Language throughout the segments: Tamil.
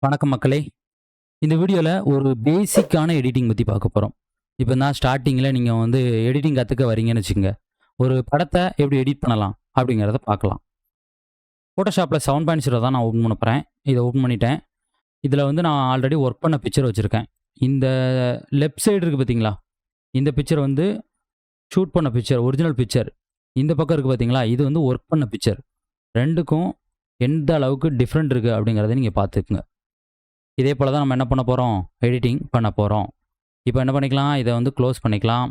வணக்கம் மக்களே. இந்த வீடியோல ஒரு பேசிக்கான எடிட்டிங் பத்தி பார்க்க போறோம். இப்ப தான் ஸ்டார்ட்டிங்ல நீங்க எடிட்டிங் கத்துக்க வரீங்கன்னு வச்சுக்கங்க. ஒரு படத்த எப்படி எடிட் பண்ணலாம் அப்படிங்கிறத பார்க்கலாம். Photoshopல 7.0 தான் நான் ஓப்பன் பண்ண போறேன். இத ஓப்பன் பண்ணிட்டேன். இதுல நான் ஆல்ரெடி ஒர்க் பண்ண பிக்சர் வச்சிருக்கேன். இந்த லெஃப்ட் சைடு இருக்கு பார்த்தீங்களா? இந்த பிக்சர் ஷூட் பண்ண பிக்சர், ஒரிஜினல் பிக்சர். இந்த பக்கம் இருக்கு பார்த்தீங்களா? இது ஒர்க் பண்ண பிக்சர். 2க்கும் எந்த அளவுக்கு டிஃபரெண்ட் இருக்கு அப்படிங்கிறத நீங்க பார்த்துக்கங்க. இதே போல தான் நம்ம என்ன பண்ண போறோம்? எடிட்டிங் பண்ண போறோம். இப்போ என்ன பண்ணிக்கலாம்? இத க்ளோஸ் பண்ணிக்கலாம்.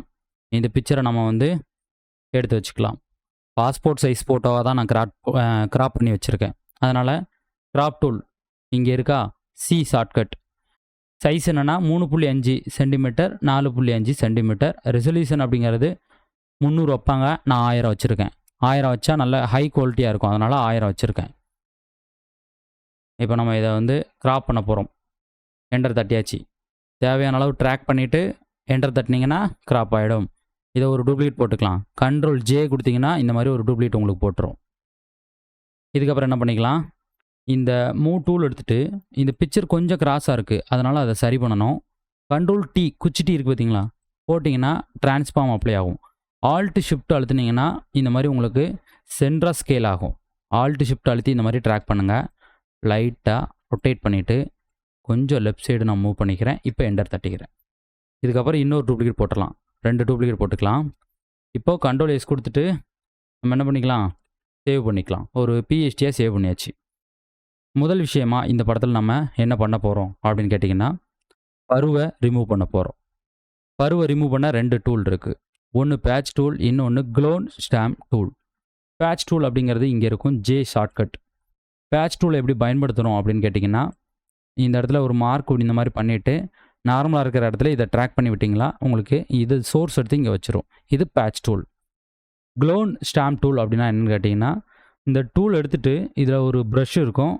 இந்த பிக்சர நம்ம எடுத்து வச்சுக்கலாம். பாஸ்போர்ட் சைஸ் ஃபோட்டோவா தான் நான் கிராப் பண்ணி வச்சிருக்கேன். அதனால கிராப் டூல் இங்க இருக்கா? C shortcut. சைஸ் என்னன்னா 3.5 சென்டிமீட்டர், 4.5 சென்டிமீட்டர். ரெசல்யூஷன் அப்படிங்கிறது 300 வைப்பாங்க. நான் 1000 வச்சிருக்கேன். 1000 வச்சா நல்ல ஹை குவாலிட்டியா இருக்கும். அதனால 1000 வச்சிருக்கேன். இப்போ நம்ம இத கிராப் பண்ண போறோம். என்டர் தட்டியாச்சு. தேவையான அளவு ட்ராக் பண்ணிவிட்டு என்டர் தட்டினீங்கன்னா கிராப் ஆகிடும். இதை ஒரு டூப்ளிகேட் போட்டுக்கலாம். கண்ட்ரோல் ஜே கொடுத்தீங்கன்னா இந்த மாதிரி ஒரு டூப்ளிகேட் உங்களுக்கு போட்டுரும். இதுக்கப்புறம் என்ன பண்ணிக்கலாம்? இந்த மூவ் டூல் எடுத்துகிட்டு இந்த பிக்சர் கொஞ்சம் கிராஸாக இருக்குது, அதனால் அதை சரி பண்ணணும். கண்ட்ரோல் டி, குச்சி டி இருக்குது பார்த்தீங்களா? போட்டிங்கன்னா டிரான்ஸ்ஃபார்ம் அப்ளை ஆகும். ஆல்ட் ஷிஃப்ட் அழுத்துனீங்கன்னா இந்த மாதிரி உங்களுக்கு சென்ட்ரா ஸ்கேல் ஆகும். ஆல்ட் ஷிஃப்ட் அழுத்தி இந்த மாதிரி ட்ராக் பண்ணுங்கள். லைட்டாக ரொட்டேட் பண்ணிவிட்டு கொஞ்சம் லெஃப்ட் சைடு நான் மூவ் பண்ணிக்கிறேன். இப்போ என்டர் தட்டிக்கிறேன். இதுக்கப்புறம் இன்னொரு டூப்ளிகேட் போட்டுடலாம். 2 டூப்ளிகேட் போட்டுக்கலாம். இப்போது கண்ட்ரோல் எஸ் கொடுத்துட்டு நம்ம என்ன பண்ணிக்கலாம்? சேவ் பண்ணிக்கலாம். ஒரு பிஎஸ்டியாக சேவ் பண்ணியாச்சு. முதல் விஷயமா இந்த படத்தில் நம்ம என்ன பண்ண போகிறோம் அப்படின்னு கேட்டிங்கன்னா, பருவை ரிமூவ் பண்ண போகிறோம். பருவை ரிமூவ் பண்ண 2 டூல் இருக்குது. ஒன்று பேட்ச் டூல், இன்னொன்று clone stamp tool. Patch tool அப்படிங்கிறது இங்கே இருக்கும், ஜே ஷார்ட்கட். பேட்ச் டூல் எப்படி பயன்படுத்தணும் அப்படின்னு கேட்டிங்கன்னா, இந்த இடத்துல ஒரு மார்க் இந்த மாதிரி பண்ணிவிட்டு நார்மலாக இருக்கிற இடத்துல இதை ட்ராக் பண்ணி விட்டிங்களா உங்களுக்கு இது சோர்ஸ் எடுத்து இங்கே வச்சிரும். இது patch tool. Clone stamp tool அப்படின்னா என்னென்னு கேட்டிங்கன்னா, இந்த டூல் எடுத்துகிட்டு இதில் ஒரு ப்ரஷ் இருக்கும்.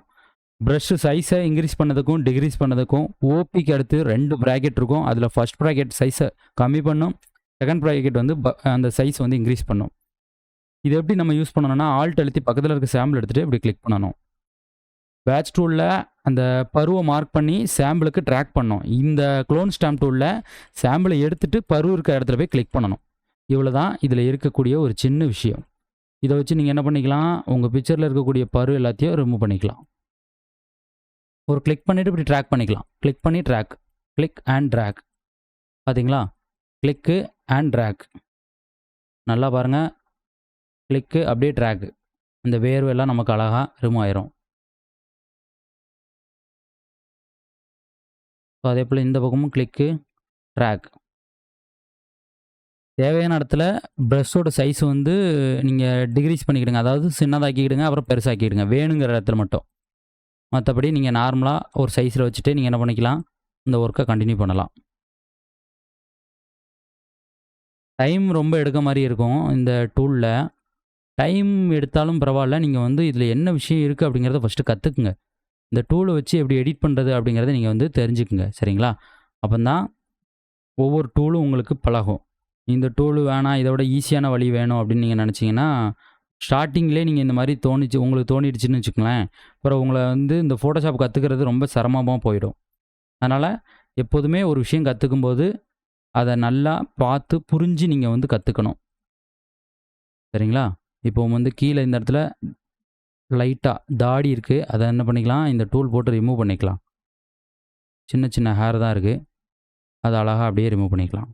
ப்ரஷ்ஷு சைஸை இன்க்ரீஸ் பண்ணதுக்கும் டிக்ரீஸ் பண்ணதுக்கும் ஓபிக்கு அடுத்து 2 ப்ராக்கெட் இருக்கும். அதில் ஃபஸ்ட் ப்ராக்கெட் சைஸை கம்மி பண்ணும், செகண்ட் ப்ராக்கெட் அந்த சைஸ் இன்க்ரீஸ் பண்ணும். இது எப்படி நம்ம யூஸ் பண்ணணும்னா, ஆல்ட் அழுத்தி பக்கத்தில் இருக்க சாம்பிள் எடுத்துகிட்டு இப்படி கிளிக் பண்ணணும். பேட்ச் டூலில் அந்த பருவை மார்க் பண்ணி சாம்பிளுக்கு ட்ராக் பண்ணணும். இந்த க்ளோன் ஸ்டாம்ப் டூலில் சாம்பிளை எடுத்துகிட்டு பருவ இருக்கிற இடத்துல போய் கிளிக் பண்ணணும். இவ்வளோ தான் இதில் இருக்கக்கூடிய ஒரு சின்ன விஷயம். இதை வச்சு நீங்கள் என்ன பண்ணிக்கலாம்? உங்கள் பிக்சரில் இருக்கக்கூடிய பரு எல்லாத்தையும் ரிமூவ் பண்ணிக்கலாம். ஒரு கிளிக் பண்ணிவிட்டு இப்படி ட்ராக் பண்ணிக்கலாம். கிளிக் பண்ணி ட்ராக், கிளிக் அண்ட் ட்ராக். பார்த்தீங்களா? கிளிக்கு அண்ட் ட்ராக். நல்லா பாருங்கள். கிளிக்கு அப்படியே ட்ராக்கு. அந்த வேர்வெல்லாம் நமக்கு அழகாக ரிமூவ் ஆயிரும். ஸோ அதே போல் இந்த பக்கமும் கிளிக்கு, ட்ராக். தேவையான இடத்துல ப்ரஷ்ஷோட சைஸ் நீங்கள் டிக்ரீஸ் பண்ணிக்கிடுங்க. அதாவது சின்னதாக்கிக்கிடுங்க, அப்புறம் பெருசாக்கிடுங்க வேணுங்கிற இடத்துல மட்டும். மற்றபடி நீங்கள் நார்மலாக ஒரு சைஸில் வச்சுட்டு நீங்கள் என்ன பண்ணிக்கலாம்? இந்த ஒர்க்கை கண்டினியூ பண்ணலாம். டைம் ரொம்ப எடுக்க மாதிரி இருக்கும் இந்த டூலில். டைம் எடுத்தாலும் பரவாயில்ல. நீங்கள் இதில் என்ன விஷயம் இருக்குது அப்படிங்கிறத ஃபஸ்ட்டு கற்றுக்குங்க. இந்த டூலை வச்சு எப்படி எடிட் பண்ணுறது அப்படிங்கிறத நீங்கள் தெரிஞ்சுக்குங்க. சரிங்களா? அப்போ தான் ஒவ்வொரு டூலும் உங்களுக்கு பழகும். இந்த டூலு வேணாம், இதை விட ஈஸியான வழி வேணும் அப்படின்னு நீங்கள் நினச்சிங்கன்னா, ஸ்டார்டிங்லேயே நீங்கள் இந்த மாதிரி உங்களுக்கு தோணிடுச்சுன்னு வச்சுக்கோங்களேன், அப்புறம் உங்களை இந்த ஃபோட்டோஷாப் கற்றுக்கிறது ரொம்ப சிரமமாக போயிடும். அதனால் எப்போதுமே ஒரு விஷயம் கற்றுக்கும்போது அதை நல்லா பார்த்து புரிஞ்சு நீங்கள் கற்றுக்கணும். சரிங்களா? இப்போ கீழே இந்த இடத்துல லைட்டாக தாடி இருக்குது. அதை என்ன பண்ணிக்கலாம்? இந்த டூல் போட்டு ரிமூவ் பண்ணிக்கலாம். சின்ன சின்ன ஹேர் தான் இருக்குது. அதை அழகாக அப்படியே ரிமூவ் பண்ணிக்கலாம்.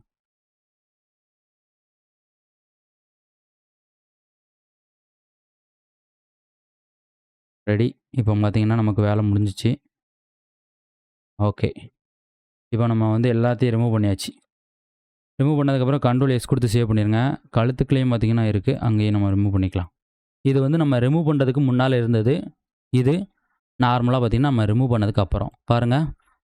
ரெடி. இப்போ பார்த்தீங்கன்னா நமக்கு வேலை முடிஞ்சிச்சு. ஓகே. இப்போ நம்ம எல்லாத்தையும் ரிமூவ் பண்ணியாச்சு. ரிமூவ் பண்ணதுக்கப்புறம் கண்ட்ரோல் எஸ் கொடுத்து சேவ் பண்ணிடுங்க. கழுத்துக்குள்ளேயும் பார்த்தீங்கன்னா இருக்குது, அங்கேயும் நம்ம ரிமூவ் பண்ணிக்கலாம். இது நம்ம ரிமூவ் பண்ணுறதுக்கு முன்னால் இருந்தது. இது நார்மலாக பார்த்திங்கன்னா நம்ம ரிமூவ் பண்ணதுக்கு அப்புறம் பாருங்கள்.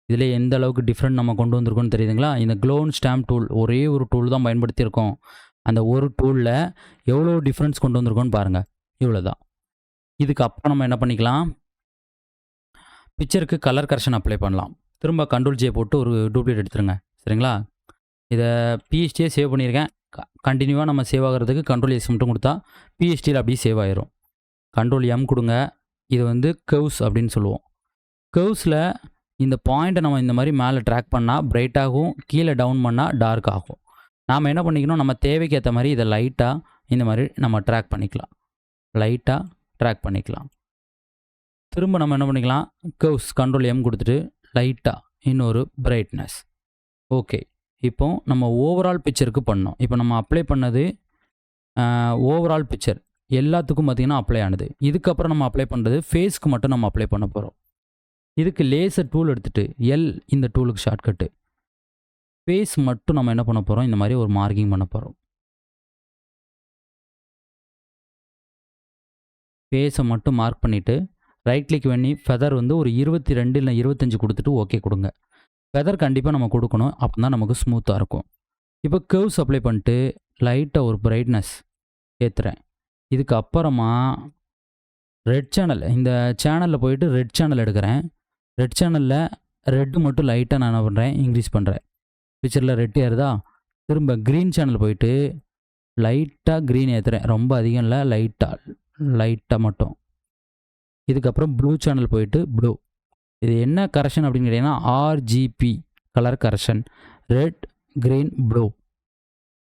இதில் எந்த அளவுக்கு டிஃப்ரெண்ட் நம்ம கொண்டு வந்திருக்கோன்னு தெரியுதுங்களா? இந்த க்ளோன் ஸ்டாம்ப் டூல் ஒரே ஒரு டூல் தான் பயன்படுத்தியிருக்கோம். அந்த ஒரு டூலில் எவ்வளோ டிஃப்ரென்ஸ் கொண்டு வந்திருக்கோன்னு பாருங்கள். இவ்வளோ தான். இதுக்கப்புறம் நம்ம என்ன பண்ணிக்கலாம்? பிக்சருக்கு கலர் கரெக்ஷன் அப்ளை பண்ணலாம். திரும்ப கண்ட்ரோல் ஜே போட்டு ஒரு டூப்ளிகேட் எடுத்துருங்க. சரிங்களா? இதை பிஎஸ்டியே சேவ் பண்ணியிருக்கேன். கண்டினியூவாக நம்ம சேவ் ஆகிறதுக்கு கண்ட்ரோல் எஸ் மட்டும் கொடுத்தா பிஎஸ்டியில் அப்படியே சேவ் ஆயிரும். கண்ட்ரோல் எம் கொடுங்க. இது கர்வ்ஸ் அப்படின்னு சொல்லுவோம். கர்வ்ஸில் இந்த பாயிண்ட்டை நம்ம இந்த மாதிரி மேலே ட்ராக் பண்ணால் பிரைட் ஆகும், கீழே டவுன் பண்ணால் டார்க் ஆகும். நாம் என்ன பண்ணிக்கணும், நம்ம தேவைக்கு ஏற்ற மாதிரி இதை லைட்டாக இந்த மாதிரி நம்ம ட்ராக் பண்ணிக்கலாம். லைட்டாக ட்ராக் பண்ணிக்கலாம். திரும்ப நம்ம என்ன பண்ணிக்கலாம், கர்வ்ஸ் கண்ட்ரோல் எம் கொடுத்துட்டு லைட்டாக இன்னொரு பிரைட்னஸ். ஓகே, இப்போ நம்ம ஓவரால் பிக்சருக்கு பண்ணோம். இப்போ நம்ம அப்ளை பண்ணது ஓவரால் பிக்சர் எல்லாத்துக்கும் பார்த்திங்கன்னா அப்ளை ஆனது. இதுக்கப்புறம் நம்ம அப்ளை பண்ணுறது ஃபேஸ்க்கு மட்டும் நம்ம அப்ளை பண்ண போகிறோம். இதுக்கு லேசர் டூல் எடுத்துகிட்டு எல் இந்த டூலுக்கு ஷார்ட்கட்டு. ஃபேஸ் மட்டும் நம்ம என்ன பண்ண போகிறோம், இந்த மாதிரி ஒரு மார்க்கிங் பண்ண போகிறோம். ஃபேஸை மட்டும் மார்க் பண்ணிவிட்டு ரைட் கிளிக் பண்ணி ஃபெதர் வந்து ஒரு 22 இல்லை 25 கொடுத்துட்டு ஓகே கொடுங்க. ஃபெதர் கண்டிப்பாக நம்ம கொடுக்கணும், அப்போ தான் நமக்கு ஸ்மூத்தாக இருக்கும். இப்போ கர்வ்ஸ் அப்ளை பண்ணிட்டு லைட்டாக ஒரு பிரைட்னஸ் ஏற்றுறேன். இதுக்கு அப்புறமா ரெட் சேனல், இந்த சேனலில் போயிட்டு ரெட் சேனல் எடுக்கிறேன். ரெட் சேனலில் ரெட்டு மட்டும் லைட்டாக நான் என்ன பண்ணுறேன், இன்க்ரீஸ் பண்ணுறேன். பிக்சரில் ரெட் ஏறுதா, திரும்ப க்ரீன் சேனல் போயிட்டு லைட்டாக க்ரீன் ஏற்றுறேன். ரொம்ப அதிகம் இல்லை, லைட்டாக மட்டும். இதுக்கப்புறம் ப்ளூ சேனல் போயிட்டு ப்ளூ. இது என்ன கரெக்ஷன் அப்படின்னு கேட்டிங்கன்னா RGB colour correction, red green blue.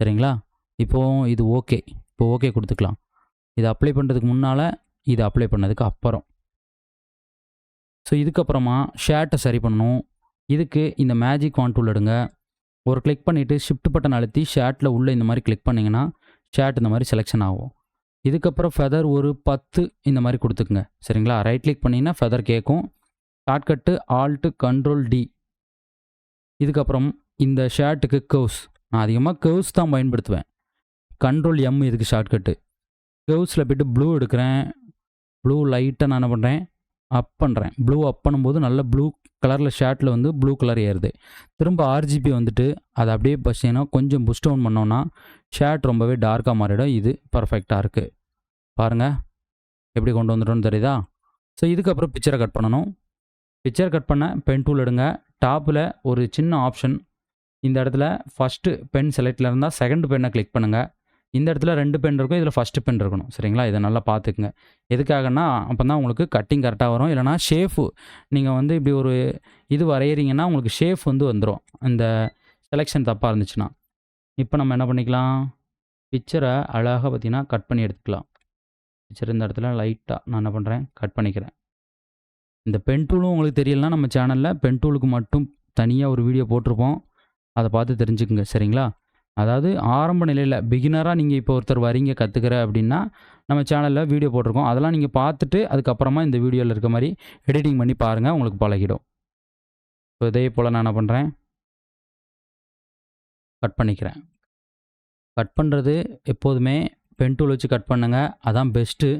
சரிங்களா? இப்போது இது ஓகே. இப்போ ஓகே கொடுத்துக்கலாம். இது அப்ளை பண்ணுறதுக்கு முன்னால், இது அப்ளை பண்ணதுக்கு அப்புறம். ஸோ இதுக்கப்புறமா ஷேட்டை சரி பண்ணணும். இதுக்கு இந்த மேஜிக் வான் டூல் எடுங்க. ஒரு கிளிக் பண்ணிவிட்டு ஷிஃப்ட் பட்டன் அழுத்தி ஷேட்டில் உள்ளே இந்த மாதிரி கிளிக் பண்ணிங்கன்னா ஷேட் இந்த மாதிரி செலெக்ஷன் ஆகும். இதுக்கப்புறம் ஃபெதர் ஒரு 10 இந்த மாதிரி கொடுத்துக்குங்க. சரிங்களா? ரைட் கிளிக் பண்ணிங்கன்னா ஃபெதர் கேட்கும். Shortcut alt control D. இதுக்கப்புறம் இந்த ஷேட்டுக்கு கர்வ்ஸ், நான் அதிகமாக கர்வ்ஸ் தான் பயன்படுத்துவேன். கண்ட்ரோல் எம் இதுக்கு ஷார்ட்கட்டு. கர்வ்ஸில் போய்ட்டு ப்ளூ எடுக்கிறேன். ப்ளூ லைட்டாக நான் என்ன பண்ணுறேன், அப் பண்ணுறேன். ப்ளூ அப் பண்ணும்போது நல்ல ப்ளூ கலரில் ஷேட்டில் வந்து ப்ளூ கலர் ஏறுது. திரும்ப ஆர்ஜிபி வந்துட்டு அதை அப்படியே பார்த்தீங்கன்னா கொஞ்சம் புஷ் டவுன் பண்ணோன்னா ஷேட் ரொம்பவே டார்க்காக மாறிடும். இது பர்ஃபெக்டாக இருக்குது. பாருங்கள் எப்படி கொண்டு வந்துட்டோன்னு தெரியுதா? ஸோ இதுக்கப்புறம் பிக்சரை கட் பண்ணணும். பிக்சர் கட் பண்ண பென் டூல் எடுங்க. டாப்பில் ஒரு சின்ன ஆப்ஷன், இந்த இடத்துல ஃபஸ்ட்டு பென் செலக்டில் இருந்தால் செகண்ட் பென்னை கிளிக் பண்ணுங்கள். இந்த இடத்துல 2 பென் இருக்கும், இதில் ஃபஸ்ட்டு பென் இருக்கணும். சரிங்களா? இதை நல்லா பார்த்துக்குங்க. எதுக்காகனா அப்போ தான் உங்களுக்கு கட்டிங் கரெக்டாக வரும். இல்லைனா ஷேஃபு நீங்கள் வந்து இப்படி ஒரு இது வரைகிறீங்கன்னா உங்களுக்கு ஷேஃப் வந்து வந்துடும், இந்த செலெக்ஷன் தப்பாக இருந்துச்சுன்னா. இப்போ நம்ம என்ன பண்ணிக்கலாம், பிக்சரை அழகாக பார்த்திங்கன்னா கட் பண்ணி எடுத்துக்கலாம். பிக்சர் இந்த இடத்துல லைட்டாக நான் என்ன பண்ணுறேன், கட் பண்ணிக்கிறேன். இந்த பென் டூலும் உங்களுக்கு தெரியலனா நம்ம சேனலில் பென் டூலுக்கு மட்டும் தனியாக ஒரு வீடியோ போட்டிருப்போம், அதை பார்த்து தெரிஞ்சுக்குங்க. சரிங்களா? அதாவது ஆரம்ப நிலையில் பிகினராக நீங்கள் இப்போ ஒருத்தர் வரீங்க கற்றுக்கிற அப்படின்னா நம்ம சேனலில் வீடியோ போட்டிருக்கோம். அதெல்லாம் நீங்கள் பார்த்துட்டு அதுக்கப்புறமா இந்த வீடியோவில் இருக்க மாதிரி எடிட்டிங் பண்ணி பாருங்கள், உங்களுக்கு பழகிடும். ஸோ இதே போல் நான் என்ன பண்ணுறேன், கட் பண்ணிக்கிறேன். கட் பண்ணுறது எப்போதுமே பென் டூல் வச்சு கட் பண்ணுங்கள், அதான் பெஸ்ட்டு.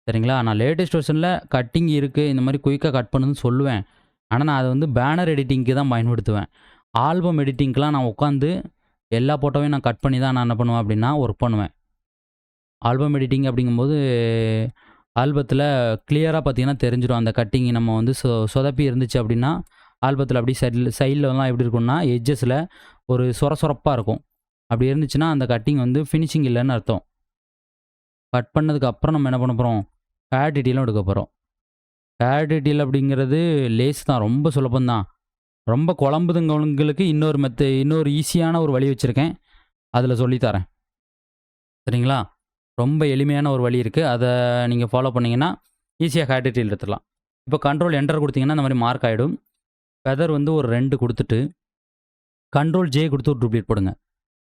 சரிங்களா? நான் லேட்டஸ்ட் வெர்ஷனில் கட்டிங் இருக்குது, இந்த மாதிரி குயிக்காக கட் பண்ணுன்னு சொல்லுவேன். ஆனால் நான் அதை வந்து பேனர் எடிட்டிங்க்கு தான் பயன்படுத்துவேன். ஆல்பம் எடிட்டிங்க்கெலாம் நான் உட்காந்து எல்லா ஃபோட்டோவையும் நான் கட் பண்ணி தான் நான் என்ன பண்ணுவேன் அப்படின்னா ஒர்க் பண்ணுவேன். ஆல்பம் எடிட்டிங் அப்படிங்கும்போது ஆல்பத்தில் கிளியராக பார்த்தீங்கன்னா தெரிஞ்சிடும். அந்த கட்டிங் நம்ம வந்து சொதப்பி இருந்துச்சு அப்படின்னா ஆல்பத்தில் அப்படி சைட்லலாம் எப்படி இருக்கும்னா எட்ஜஸில் ஒரு சொரப்பாக இருக்கும். அப்படி இருந்துச்சுன்னா அந்த கட்டிங் வந்து ஃபினிஷிங் இல்லைன்னு அர்த்தம். கட் பண்ணதுக்கு அப்புறம் நம்ம என்ன பண்ண போகிறோம், ஹேர் டீட்டெயிலும் எடுக்க போகிறோம். ஹேர் டீட்டெயில் அப்படிங்கிறது லேஸ் தான், ரொம்ப சுலபந்தான். ரொம்ப குழம்புதுங்களுக்கு இன்னொரு ஈஸியான ஒரு வழி வச்சுருக்கேன், அதில் சொல்லித்தரேன். சரிங்களா? ரொம்ப எளிமையான ஒரு வழி இருக்குது, அதை நீங்கள் ஃபாலோ பண்ணிங்கன்னா ஈஸியாக ஹேர் டீட்டெயில் எடுத்துடலாம். இப்போ கண்ட்ரோல் என்டர் கொடுத்தீங்கன்னா இந்த மாதிரி மார்க் ஆகிடும். ஃபெதர் வந்து ஒரு 2 கொடுத்துட்டு கண்ட்ரோல் ஜே கொடுத்து ஒரு டூப்ளிகேட் போடுங்க.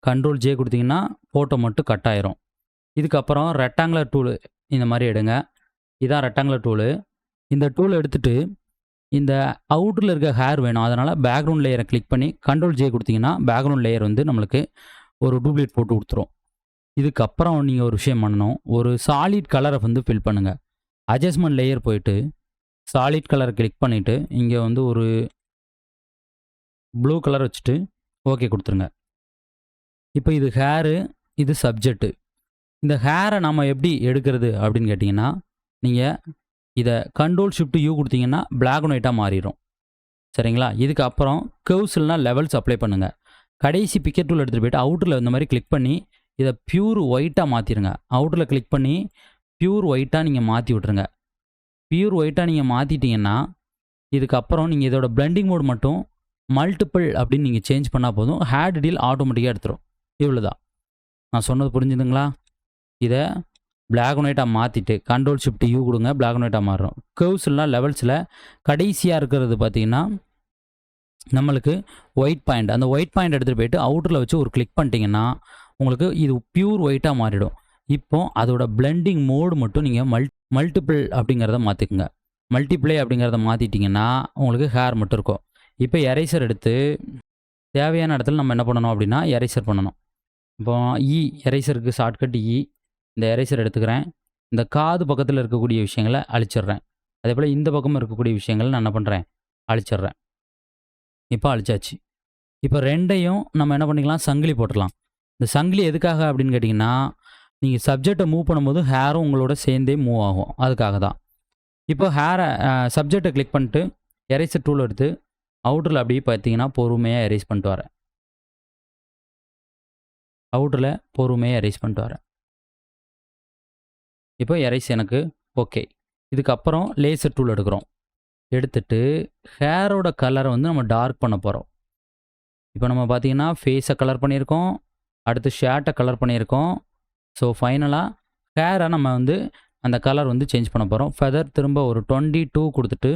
கண்ட்ரோல் ஜே கொடுத்தீங்கன்னா ஃபோட்டோ மட்டும் கட் ஆயிரும். இதுக்கப்புறம் ரெக்டாங்குலர் டூலு இந்த மாதிரி எடுங்க. இதான் ரெக்டாங்குலர் டூலு. இந்த டூலை எடுத்துகிட்டு இந்த அவுட்டரில் இருக்க ஹேர் வேணும், அதனால் பேக்ரவுண்ட் லேயரை கிளிக் பண்ணி கண்ட்ரோல் ஜே கொடுத்தீங்கன்னா பேக்ரவுண்ட் லேயர் வந்து நம்மளுக்கு ஒரு டூப்ளிகேட் போட்டு கொடுத்துரும். இதுக்கப்புறம் நீங்கள் ஒரு விஷயம் பண்ணணும், ஒரு சாலிட் கலரை வந்து ஃபில் பண்ணுங்கள். அட்ஜஸ்ட்மெண்ட் லேயர் போயிட்டு சாலிட் கலரை கிளிக் பண்ணிவிட்டு இங்கே வந்து ஒரு ப்ளூ கலர் வச்சுட்டு ஓகே கொடுத்துருங்க. இப்போ இது ஹேரு, இது சப்ஜெக்ட்டு. இந்த ஹேரை நம்ம எப்படி எடுக்கிறது அப்படின்னு கேட்டிங்கன்னா நீங்கள் இதை கண்ட்ரோல் ஷிஃப்ட் யூ கொடுத்தீங்கன்னா பிளாக் அண்ட் ஒயிட்டாக மாறிடும். சரிங்களா? இதுக்கப்புறம் கர்வ்ஸ் இல்லைனா லெவல்ஸ் அப்ளை பண்ணுங்கள். கடைசி பிக்கெட் டூல் எடுத்துகிட்டு போய்ட்டு அவுட்டரில் இந்த மாதிரி கிளிக் பண்ணி இதை பியூர் ஒயிட்டாக மாற்றிடுங்க. அவுட்டரில் கிளிக் பண்ணி பியூர் ஒயிட்டாக நீங்கள் மாற்றி விட்ருங்க. பியூர் ஒயிட்டாக நீங்கள் மாற்றிட்டீங்கன்னா இதுக்கப்புறம் நீங்கள் இதோட பிளெண்டிங் மோட் மட்டும் மல்டிபிள் அப்படின்னு நீங்கள் சேஞ்ச் பண்ணால் போதும், ஹேர் டீடெயில் ஆட்டோமேட்டிக்காக எடுத்துரும். இவ்வளோதான். நான் சொன்னது புரிஞ்சுதுங்களா? இதை பிளாக் அண்ட் ஒயிட்டாக மாற்றிட்டு Ctrl+Shift+U கொடுங்க, பிளாக் அண்ட் ஒயிட்டாக மாறும். கர்வ்ஸ்லாம் லெவல்ஸில் கடைசியாக இருக்கிறது பார்த்தீங்கன்னா நம்மளுக்கு ஒயிட் பாயிண்ட். அந்த ஒயிட் பாயிண்ட் எடுத்துகிட்டு போயிட்டு அவுட்டரில் வச்சு ஒரு கிளிக் பண்ணிட்டீங்கன்னா உங்களுக்கு இது பியூர் ஒயிட்டாக மாறிடும். இப்போ அதோட பிளெண்டிங் மோடு மட்டும் நீங்கள் மல்டிபிள் அப்படிங்கிறத மாற்றிக்குங்க. மல்டிப்ளை அப்படிங்கிறத மாற்றிட்டிங்கன்னா உங்களுக்கு ஹேர் மட்டும் இருக்கும். இப்போ எரேசர் எடுத்து தேவையான இடத்துல நம்ம என்ன பண்ணணும் அப்படின்னா எரேசர் பண்ணணும். இப்போ எரேசருக்கு ஷார்ட்கட் இந்த எரேசர் எடுத்துக்கிறேன். இந்த காது பக்கத்தில் இருக்கக்கூடிய விஷயங்களை அழிச்சிடுறேன். அதே போல் இந்த பக்கமும் இருக்கக்கூடிய விஷயங்களை நான் என்ன பண்ணுறேன், அழிச்சிடுறேன். இப்போ அழிச்சாச்சு. இப்போ ரெண்டையும் நம்ம என்ன பண்ணிக்கலாம், சங்கிலி போட்டுடலாம். இந்த சங்கிலி எதுக்காக அப்படின்னு கேட்டிங்கன்னா, நீங்கள் சப்ஜெக்டை மூவ் பண்ணும்போது ஹேரும் உங்களோட சேர்ந்தே மூவ் ஆகும். அதுக்காக தான். இப்போ சப்ஜெக்டை கிளிக் பண்ணிட்டு எரேசர் டூல் எடுத்து அவுட்டரில் அப்படியே பார்த்தீங்கன்னா பொறுமையாக எரேஸ் பண்ணிட்டு வரேன். அவுட்டரில் பொறுமையாக எரேஸ் பண்ணிட்டு வரேன். இப்போ எரேஸ் எனக்கு ஓகே. இதுக்கப்புறம் லேசர் டூல் எடுக்கிறோம். எடுத்துட்டு ஹேரோட கலரை வந்து நம்ம டார்க் பண்ண போகிறோம். இப்போ நம்ம பார்த்தீங்கன்னா ஃபேஸை கலர் பண்ணியிருக்கோம், அடுத்து ஷர்ட்டை கலர் பண்ணியிருக்கோம். ஸோ ஃபைனலாக ஹேரை நம்ம வந்து அந்த கலர் வந்து சேஞ்ச் பண்ண போகிறோம். ஃபெதர் திரும்ப ஒரு 22 கொடுத்துட்டு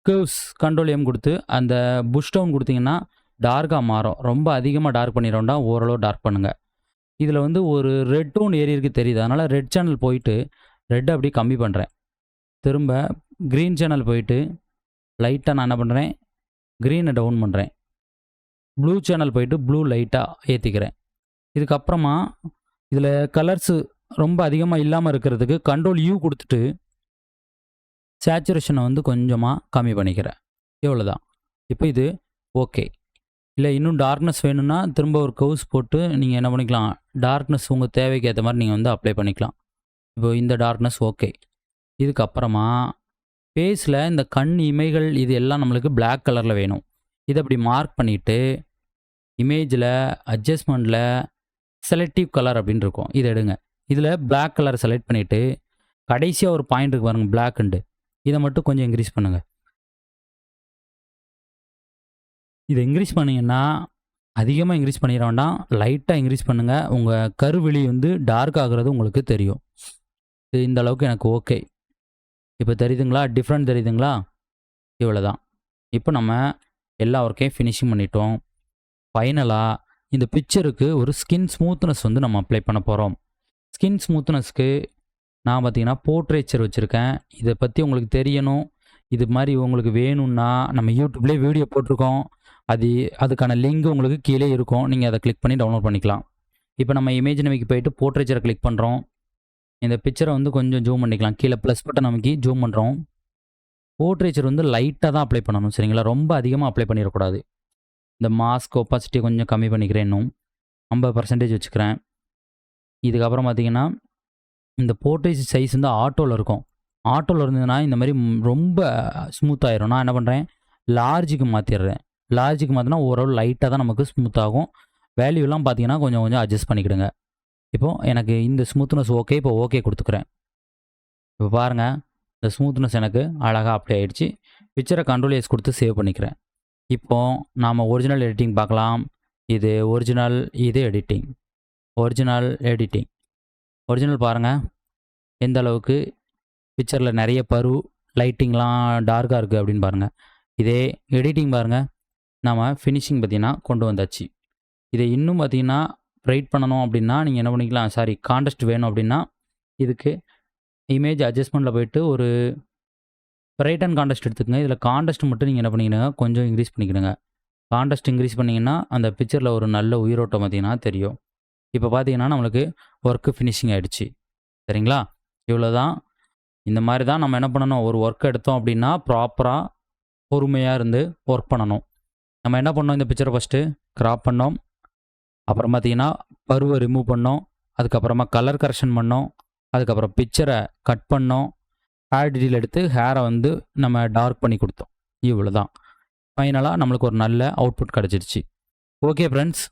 கர்வ்ஸ் Ctrl+M கொடுத்து அந்த புஷ் டவுன் கொடுத்தீங்கன்னா டார்க்காக மாறும். ரொம்ப அதிகமாக டார்க் பண்ணிடும்டா, ஓரளவு டார்க் பண்ணுங்கள். இதில் வந்து ஒரு ரெட் டோன் ஏரியிருக்கு தெரியுது. அதனால் ரெட் சேனல் போயிட்டு ரெட்டை அப்படியே கம்மி பண்ணுறேன். திரும்ப க்ரீன் சேனல் போயிட்டு லைட்டாக நான் என்ன பண்ணுறேன், க்ரீனை டவுன் பண்ணுறேன். ப்ளூ சேனல் போயிட்டு ப்ளூ லைட்டாக ஏற்றிக்கிறேன். இதுக்கப்புறமா இதில் கலர்ஸு ரொம்ப அதிகமாக இல்லாமல் இருக்கிறதுக்கு Ctrl+U கொடுத்துட்டு சேச்சுரேஷனை வந்து கொஞ்சமாக கம்மி பண்ணிக்கிறேன். இவ்வளோதான். இப்போ இது ஓகே. இல்லை இன்னும் டார்க்னஸ் வேணும்னா திரும்ப ஒரு கர்வ்ஸ் போட்டு நீங்கள் என்ன பண்ணிக்கலாம், டார்க்னஸ் உங்கள் தேவைக்கு ஏற்ற மாதிரி நீங்கள் வந்து அப்ளை பண்ணிக்கலாம். இப்போ இந்த டார்க்னஸ் ஓகே. இதுக்கப்புறமா ஃபேஸில் இந்த கண் இமைகள் இது எல்லாம் நம்மளுக்கு பிளாக் கலரில் வேணும். இதை அப்படி மார்க் பண்ணிவிட்டு இமேஜில் அட்ஜஸ்ட்மெண்ட்டில் செலக்டிவ் கலர் அப்படின்னு இருக்கும், இதை எடுங்க. இதில் பிளாக் கலரை செலக்ட் பண்ணிவிட்டு கடைசியாக ஒரு பாயிண்ட் இருக்கு பாருங்கள், பிளாக்குண்டு, இதை மட்டும் கொஞ்சம் இன்க்ரீஸ் பண்ணுங்கள். இதை இன்க்ரீஸ் பண்ணிங்கன்னா அதிகமாக இன்க்ரீஸ் பண்ணிட வேண்டாம், லைட்டாக இன்க்ரீஸ் பண்ணுங்கள். உங்கள் கருவிழி வந்து டார்க் ஆகிறது உங்களுக்கு தெரியும். இது இந்த அளவுக்கு எனக்கு ஓகே. இப்போ தெரியுதுங்களா, டிஃப்ரெண்ட் தெரியுதுங்களா? இவ்வளோ தான். இப்போ நம்ம எல்லா ஒர்க்கையும் ஃபினிஷிங் பண்ணிட்டோம். ஃபைனலாக இந்த பிக்சருக்கு ஒரு ஸ்கின் ஸ்மூத்னஸ் வந்து நம்ம அப்ளை பண்ண போகிறோம். ஸ்கின் ஸ்மூத்னஸ்க்கு நான் பார்த்தீங்கன்னா போர்ட்ரேச்சர் வச்சுருக்கேன். இதை பற்றி உங்களுக்கு தெரியணும், இது மாதிரி உங்களுக்கு வேணும்னா நம்ம யூடியூப்லேயே வீடியோ போட்டிருக்கோம். அதுக்கான லிங்க் உங்களுக்கு கீழே இருக்கும், நீங்கள் அதை கிளிக் பண்ணி டவுன்லோட் பண்ணிக்கலாம். இப்போ நம்ம இமேஜினமிக்கு போயிட்டு போர்ட்ரேச்சரை கிளிக் பண்ணுறோம். இந்த பிக்சரை வந்து கொஞ்சம் ஜூம் பண்ணிக்கலாம். கீழே ப்ளஸ் பட்டன் நமக்கு ஜூம் பண்ணுறோம். போர்ட்ரேச்சர் வந்து லைட்டாக தான் அப்ளை பண்ணணும், சரிங்களா? ரொம்ப அதிகமாக அப்ளை பண்ணிடக்கூடாது. இந்த மாஸ்க் ஒப்பாசிட்டி கொஞ்சம் கம்மி பண்ணிக்கிறேன், இன்னும் 50% வச்சுக்கிறேன். இதுக்கப்புறம் பார்த்தீங்கன்னா இந்த போர்ட்ரேச்சர் சைஸ் வந்து ஆட்டோவில் இருக்கும். ஆட்டோவில் இருந்ததுன்னா இந்த மாதிரி ரொம்ப ஸ்மூத் ஆயிரும். நான் என்ன பண்ணுறேன், லார்ஜுக்கு மாற்றிடுறேன். லார்ஜுக்கு மாற்றினா ஓரளவு லைட்டாக தான் நமக்கு ஸ்மூத் ஆகும். வேல்யூலாம் பார்த்தீங்கன்னா கொஞ்சம் கொஞ்சம் அட்ஜஸ்ட் பண்ணிக்கிடுங்க. இப்போது எனக்கு இந்த ஸ்மூத்னஸ் ஓகே. இப்போ ஓகே கொடுத்துக்கிறேன். இப்போ பாருங்கள், இந்த ஸ்மூத்னஸ் எனக்கு அழகாக அப்ளை ஆகிடுச்சு. பிக்சரை Ctrl+S கொடுத்து சேவ் பண்ணிக்கிறேன். இப்போது நாம் ஒரிஜினல் எடிட்டிங் பார்க்கலாம். இது ஒரிஜினல், இது எடிட்டிங். ஒரிஜினல் பாருங்கள் எந்த அளவுக்கு பிக்சரில் நிறைய லைட்டிங்லாம் டார்க்காக இருக்குது அப்படின்னு பாருங்கள். இதே எடிட்டிங் பாருங்கள், நாம் ஃபினிஷிங் பார்த்திங்கன்னா கொண்டு வந்தாச்சு. இதை இன்னும் பார்த்திங்கன்னா ரைட் பண்ணணும் அப்படின்னா நீங்கள் என்ன பண்ணிக்கலாம், கான்ட்ராஸ்ட் வேணும் அப்படின்னா இதுக்கு இமேஜ் அட்ஜஸ்ட்மெண்ட்டில் போயிட்டு ஒரு பிரைட் அண்ட் கான்ட்ராஸ்ட் எடுத்துக்கங்க. இதில் கான்ட்ராஸ்ட் மட்டும் நீங்கள் என்ன பண்ணிக்கிடுங்க, கொஞ்சம் இன்க்ரீஸ் பண்ணிக்கிடுங்க. கான்ட்ராஸ்ட் இன்க்ரீஸ் பண்ணிங்கன்னா அந்த பிக்சரில் ஒரு நல்ல உயிரோட்டம் பார்த்திங்கன்னா தெரியும். இப்போ பார்த்தீங்கன்னா நம்மளுக்கு ஒர்க்கு ஃபினிஷிங் ஆகிடுச்சு, சரிங்களா? இவ்வளோ தான். இந்த மாதிரி தான் நம்ம என்ன பண்ணணும், ஒரு ஒர்க் எடுத்தோம் அப்படின்னா ப்ராப்பராக பொறுமையாக இருந்து ஒர்க் பண்ணணும். நம்ம என்ன பண்ணோம், இந்த பிக்சரை ஃபஸ்ட்டு கிராப் பண்ணோம், அப்புறம் பார்த்தீங்கன்னா பருவை ரிமூவ் பண்ணோம், அதுக்கப்புறமா கலர் கரெக்ஷன் பண்ணோம், அதுக்கப்புறம் பிக்சரை கட் பண்ணோம், ஹேர் டீட்டெயில் எடுத்து ஹேரை வந்து நம்ம டார்க் பண்ணி கொடுத்தோம். இவ்வளோ தான். ஃபைனலாக நம்மளுக்கு ஒரு நல்ல அவுட்புட் கிடச்சிருச்சு. Okay friends,